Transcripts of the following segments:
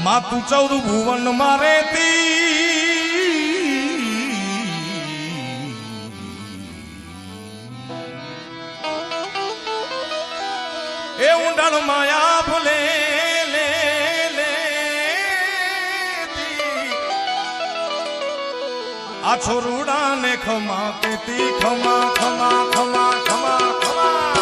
માતું 14 ભુવન મારે એ ઊંડાણ માયા ભૂલે આ છોરુડા ને ખમા કેતી ખમા ખમા ખમા ખમા ખમા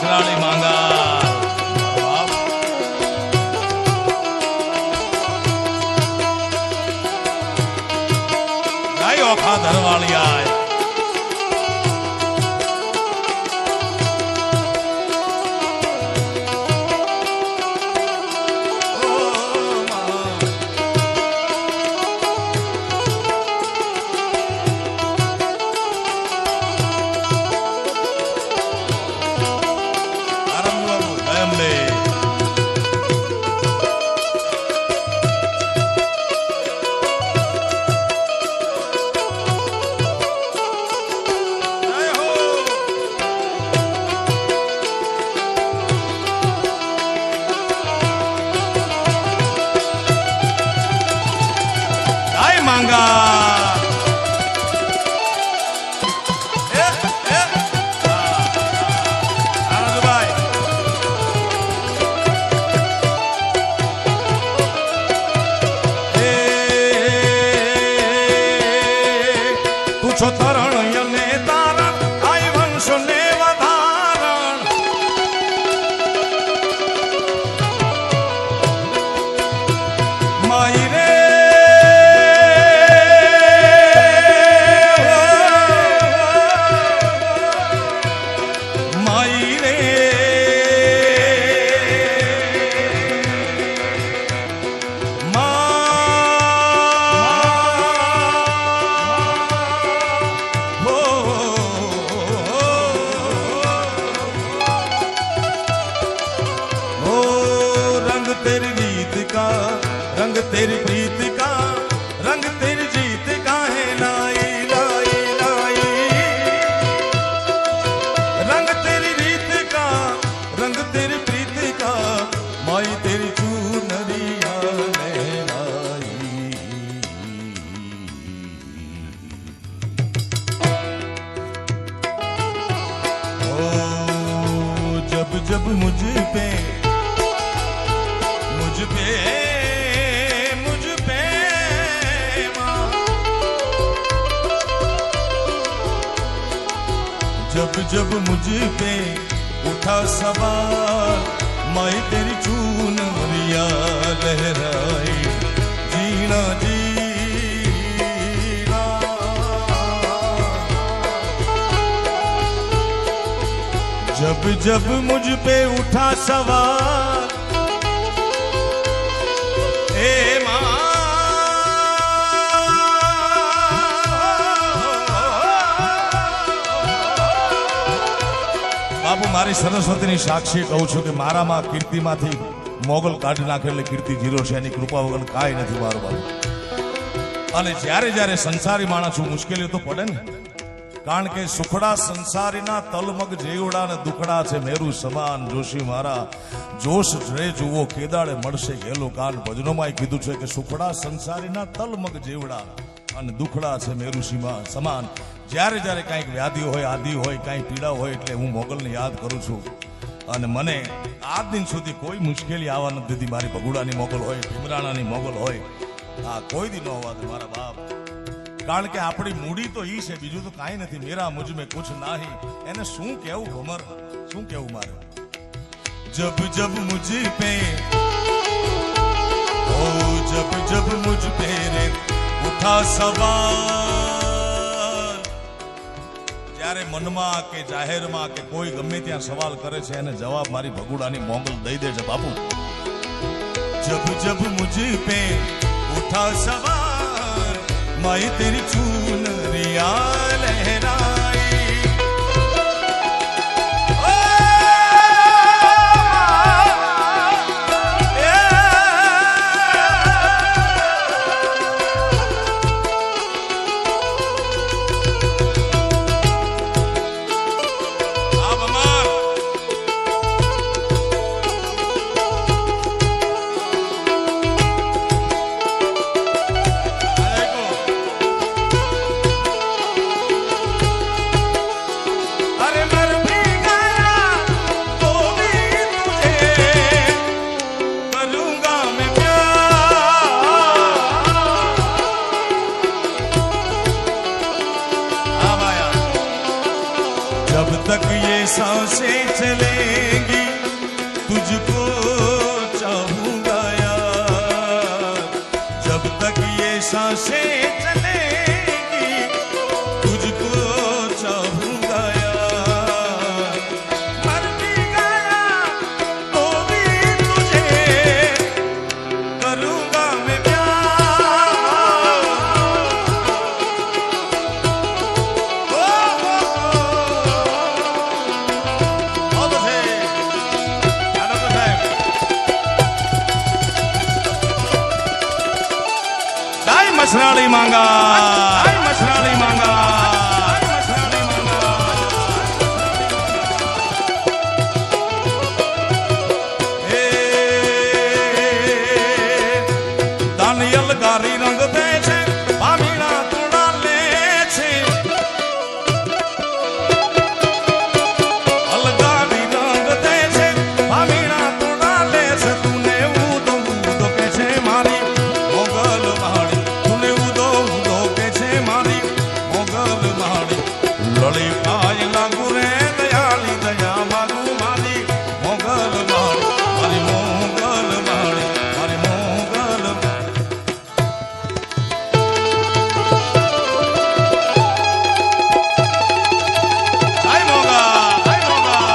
असराली मांगा गाय ओखा धरवाली आए मांगा तू छो तरण ने तारण आई वंश ने वधारण माई रे रंग तेरी प्रीत का रंग तेरी जीत का है लाई लाई लाई रंग तेरी रीत का रंग तेरी प्रीत का माई तेरी चूनरिया लहराई ओ जब जब मुझ पे जब जब मुझ पे उठा सवार माई तेरी चूनरिया लहराई जीना जीना जब जब मुझ पे उठा सवार ए माँ બાપુ મારી સરસ્વતીની સાક્ષી કહું છું કે મારામાં કીર્તિમાંથી મોગલ કાઢી નાખે એટલે કીર્તિ જીરો છે એની કૃપા વગર કાંઈ નથી મારું બાપુ અને જ્યારે જ્યારે સંસારી માણસ મુશ્કેલીઓ તો પડે ને કારણ કે સુખડા સંસારીના તલમગ જેવડા ને દુખડા છે મેરુ સમાન જોશી મારા જોશ રે જુઓ કેદાળે મળશે ગેલો કાન ભજનોમાં કીધું છે કે સુખડા સંસારીના તલમગ જેવડા અને દુખડા છે મેરુ સમાન જ્યારે જ્યારે કાંઈક વ્યાધિ હોય આદિ હોય કાંઈ પીડા હોય એટલે હું મોગલને યાદ કરું છું અને મને આજ દિન સુધી કોઈ મુશ્કેલી આવવા નથી દીધી મારી ભગુડાની મોગલ હોય ભીમરાણાની મોગલ હોય આ કોઈ દી ન હોવા દે મારા બાપ કારણ કે આપણી મૂડી તો ઈ છે બીજું તો કાંઈ નથી મેરા મુझ में कुछ नहीं એને શું કહેવું ભમર શું કહેવું મારે जब जब मुझ पे ओ जब जब मुझ पे रे उठा सवाल જ્યારે મનમાં કે જાહેરમાં કે કોઈ ગમે ત્યાં સવાલ કરે છે એને જવાબ મારી ભગુડાની મોગલ દઈ દે છે બાપુ जब जब मुझ पे उठा सवाल माई तेरी चूनरिया लहराई મસરાળી માંગા મસરાળી માંગા મસરાળી માંગા એ દાનિયલ ગારી રંગ દે છે પામીણા તોડા લે છે અલગારી રંગ દે છે પામીણા તોડા લે છે તુને ઉદો ઉદો કે છે મારી મોગલ માળી તુને ઉદો ઉદો કે છે મારી મોગલ માળી લળી પાય લાગુ રે દયાળી દયા માગુ મારી મોગલ માળી મારી મોગલ માળી મારી મોગલ આય મોગા આય મોગા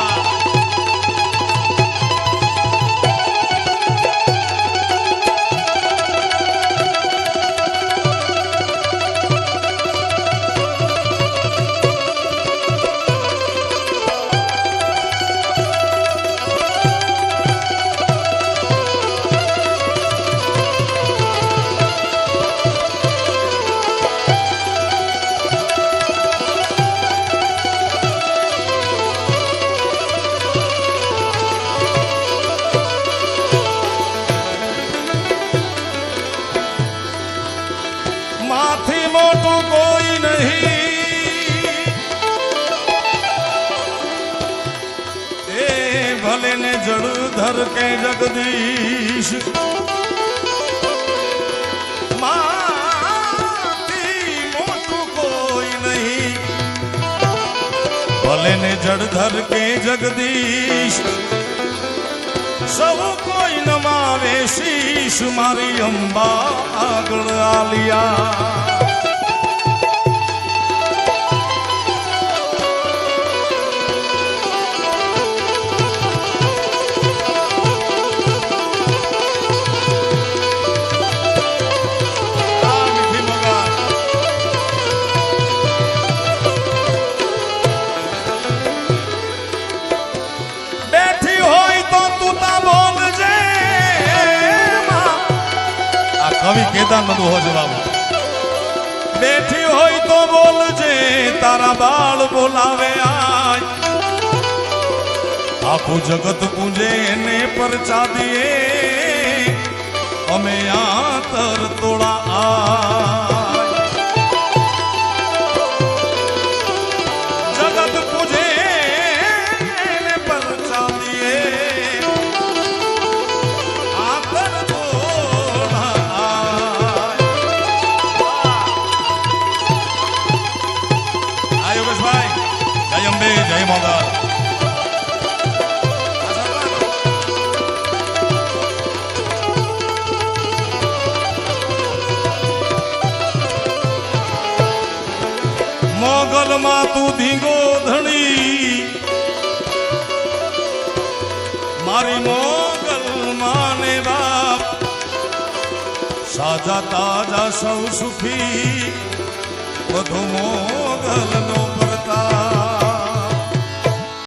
માથી મોટું કોઈ નહીં એ ભલે ને જળધર કે જગદીશ માથી મોટું કોઈ નહીં ભલે ને જળધર કે જગદીશ સૌ કોઈ નમાવે શીશ મારી અંબા આગળ આલિયા બેઠી હોય તો તું તા બોલજે કવિ કેદાર નદુ હો જવાબ બેઠી હોય તો બોલજે તારા બાળ બોલાવે આય આખું જગત પૂજે ને પરચા દીએ અમે આતર તોડા આય જગત પૂજે ને પરચા દીએ આતર જય અંબે જય મોગલ મોગલ માં તું ધીંગો ધણી મારી મોગલ માને બાપ સાજા તાજા સૌ સુખી બધું મોગલ